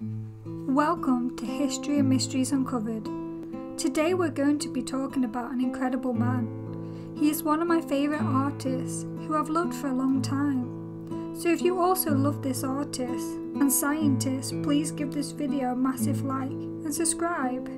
Welcome to History and Mysteries Uncovered. Today we're going to be talking about an incredible man. He is one of my favourite artists who I've loved for a long time. So if you also love this artist and scientist, please give this video a massive like and subscribe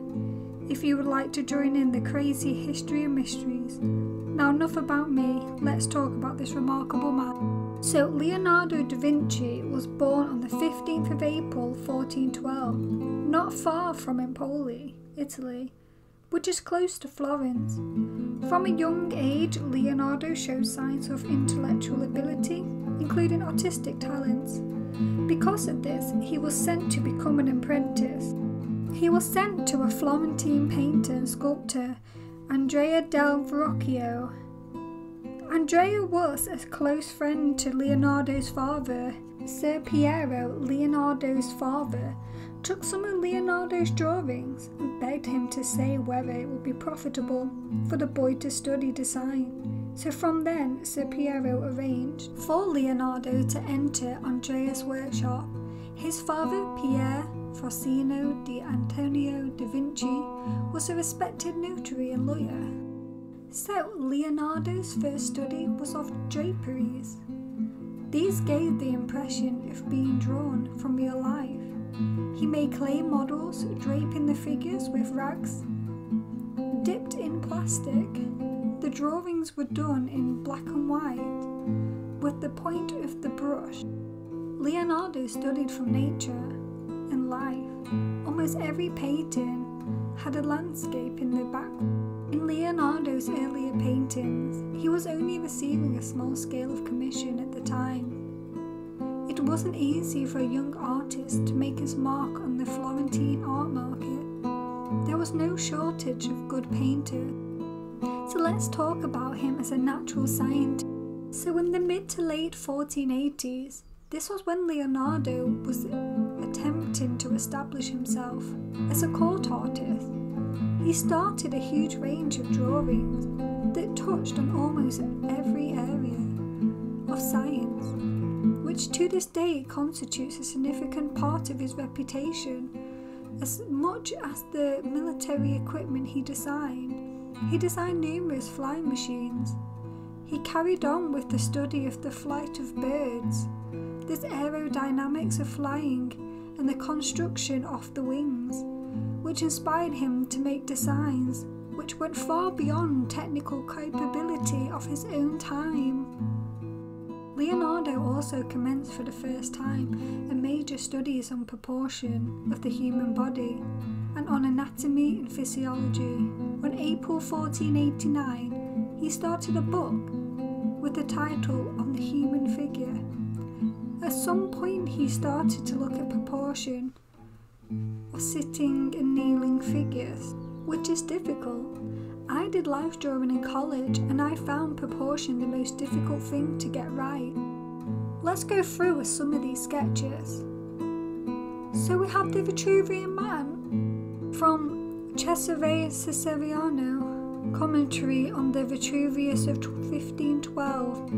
if you would like to join in the crazy history and mysteries. Now enough about me, let's talk about this remarkable man. So Leonardo da Vinci was born on the 15th of April 1412, not far from Empoli, Italy, which is close to Florence. From a young age, Leonardo showed signs of intellectual ability, including artistic talents. Because of this, he was sent to become an apprentice. He was sent to a Florentine painter and sculptor, Andrea del Verrocchio. Andrea was a close friend to Leonardo's father. Ser Piero, Leonardo's father, took some of Leonardo's drawings and begged him to say whether it would be profitable for the boy to study design. So from then, Ser Piero arranged for Leonardo to enter Andrea's workshop. His father, Pier Francesco di Antonio da Vinci, was a respected notary and lawyer. So Leonardo's first study was of draperies. These gave the impression of being drawn from real life. He made clay models draping the figures with rags dipped in plastic. The drawings were done in black and white with the point of the brush. Leonardo studied from nature and life. Almost every painting had a landscape in the background. In Leonardo's earlier paintings, he was only receiving a small scale of commission at the time. It wasn't easy for a young artist to make his mark on the Florentine art market. There was no shortage of good painters. So let's talk about him as a natural scientist. So in the mid to late 1480s, this was when Leonardo was attempting to establish himself as a court artist. He started a huge range of drawings that touched on almost every area of science, which to this day constitutes a significant part of his reputation. As much as the military equipment he designed numerous flying machines. He carried on with the study of the flight of birds, the aerodynamics of flying, and the construction of the wings, which inspired him to make designs which went far beyond technical capability of his own time. Leonardo also commenced for the first time a major studies on proportion of the human body and on anatomy and physiology. On April 1489, he started a book with the title On the Human Figure. At some point he started to look at proportion of sitting and kneeling figures, which is difficult. I did life drawing in college and I found proportion the most difficult thing to get right. Let's go through with some of these sketches. So we have the Vitruvian Man from Cesare Ciceriano, commentary on the Vitruvius of 1512.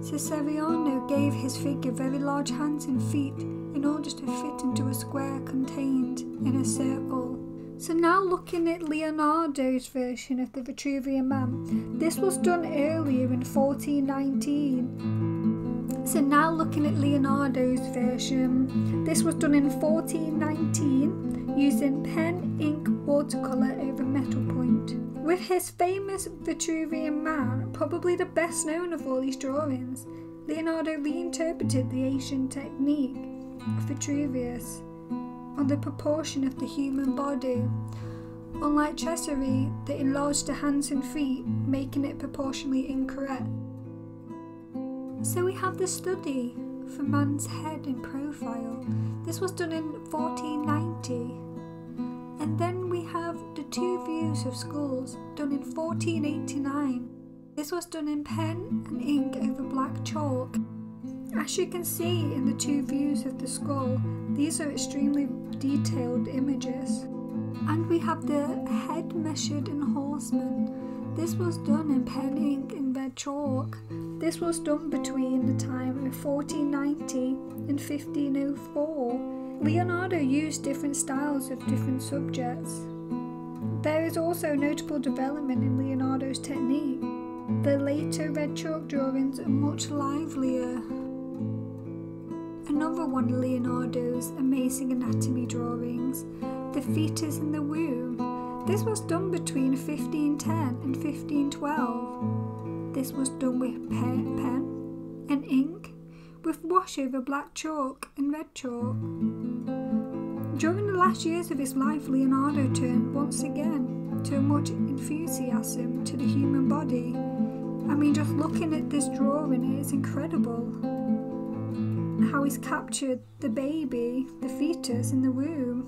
Ciceriano gave his figure very large hands and feet in order to fit into a square contained in a circle. So now looking at Leonardo's version of the Vitruvian Man, this was done earlier in 1419. So now looking at Leonardo's version, this was done in 1419 using pen, ink, watercolour over metal point. With his famous Vitruvian Man, probably the best known of all these drawings, Leonardo reinterpreted the ancient technique of Vitruvius on the proportion of the human body. Unlike Cesare, that enlarged the hands and feet, making it proportionally incorrect. So we have the study for man's head in profile. This was done in 1490. And then we have the two views of skulls done in 1489. This was done in pen and ink over black chalk. As you can see in the two views of the skull, these are extremely detailed images. And we have the head measured in horsemen. This was done in pen, ink and on red chalk. This was done between the time of 1490 and 1504. Leonardo used different styles of different subjects. There is also notable development in Leonardo's technique. The later red chalk drawings are much livelier. Another one of Leonardo's amazing anatomy drawings, the fetus in the womb. This was done between 1510 and 1512. This was done with pen and ink, with wash over black chalk and red chalk. During the last years of his life, Leonardo turned once again to much enthusiasm to the human body. I mean, just looking at this drawing, it is incredible how he's captured the baby, the fetus in the womb.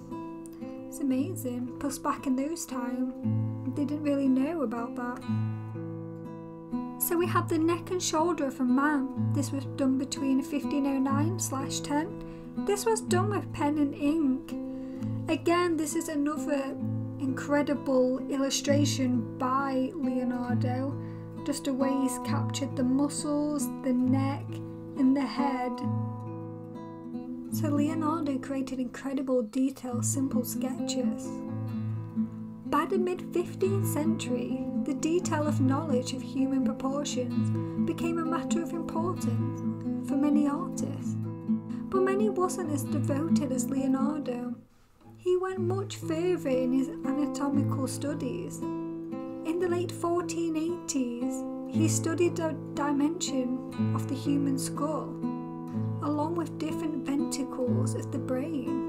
It's amazing. Plus back in those times, they didn't really know about that. So we have the neck and shoulder of a man. This was done between 1509/10. This was done with pen and ink. Again, this is another incredible illustration by Leonardo. Just the way he's captured the muscles, the neck, and the head. So Leonardo created incredible detailed, simple sketches. By the mid-15th century, the detail of knowledge of human proportions became a matter of importance for many artists. But many wasn't as devoted as Leonardo. He went much further in his anatomical studies. In the late 1480s, he studied the dimension of the human skull, along with different ventricles of the brain.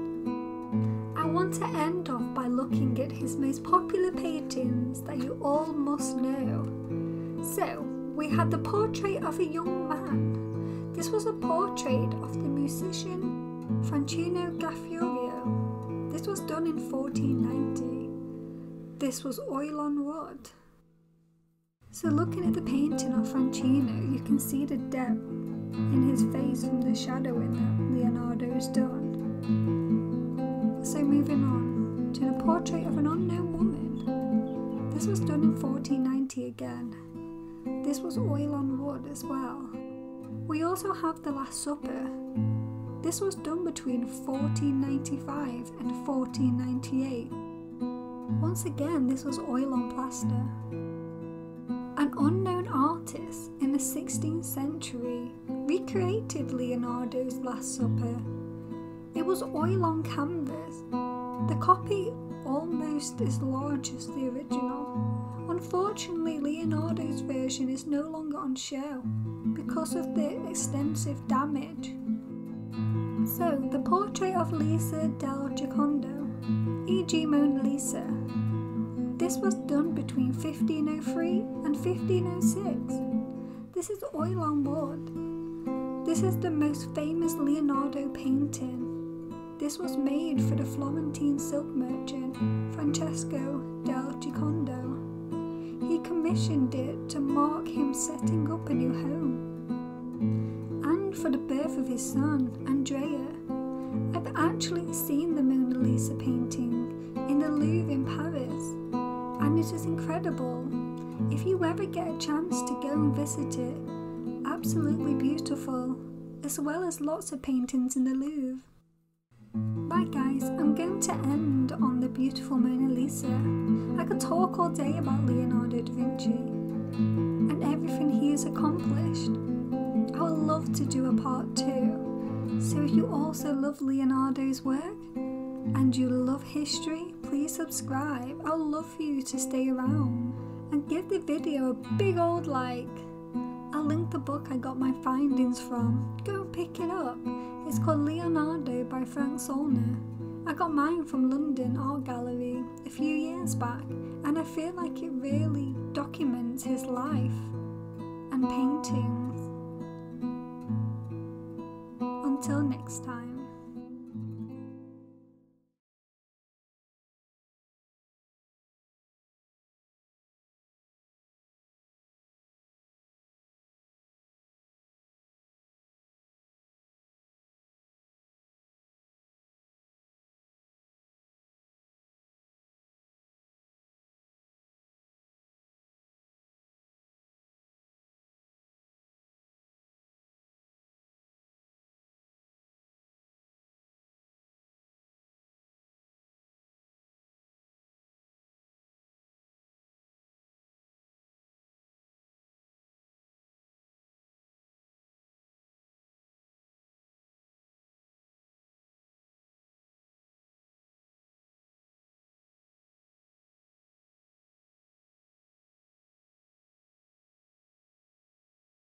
I want to end off by looking at his most popular paintings that you all must know. So, we had the portrait of a young man. This was a portrait of the musician Francesco Gaffurio. This was done in 1490. This was oil on wood. So looking at the painting of Francesco, you can see the depth in his face from the shadowing that Leonardo's done. So moving on to the portrait of an unknown woman. This was done in 1490 again. This was oil on wood as well. We also have the Last Supper. This was done between 1495 and 1498. Once again, this was oil on plaster. An unknown artist in the 16th century recreated Leonardo's Last Supper. It was oil on canvas. The copy almost as large as the original. Unfortunately, Leonardo's version is no longer on show because of the extensive damage. So, the portrait of Lisa del Jacondo, e.g. Mona Lisa. This was done between 1503 and 1506. This is oil on wood. This is the most famous Leonardo painting. This was made for the Florentine silk merchant Francesco del Jacondo. He commissioned it to mark him setting up a new home. And for the birth of his son, Andrea. I've actually seen the Mona Lisa painting in the Louvre in Paris, and it is incredible. If you ever get a chance to go and visit it, absolutely beautiful, as well as lots of paintings in the Louvre. Right guys, I'm going to end on the beautiful Mona Lisa. I could talk all day about Leonardo da Vinci and everything he has accomplished. I would love to do a part 2. So if you also love Leonardo's work and you love history, please subscribe. I would love for you to stay around and give the video a big old like. I'll link the book I got my findings from. Go and pick it up. It's called Leonardo by Frank Solner. I got mine from London Art Gallery a few years back, and I feel like it really documents his life and paintings. Until next time.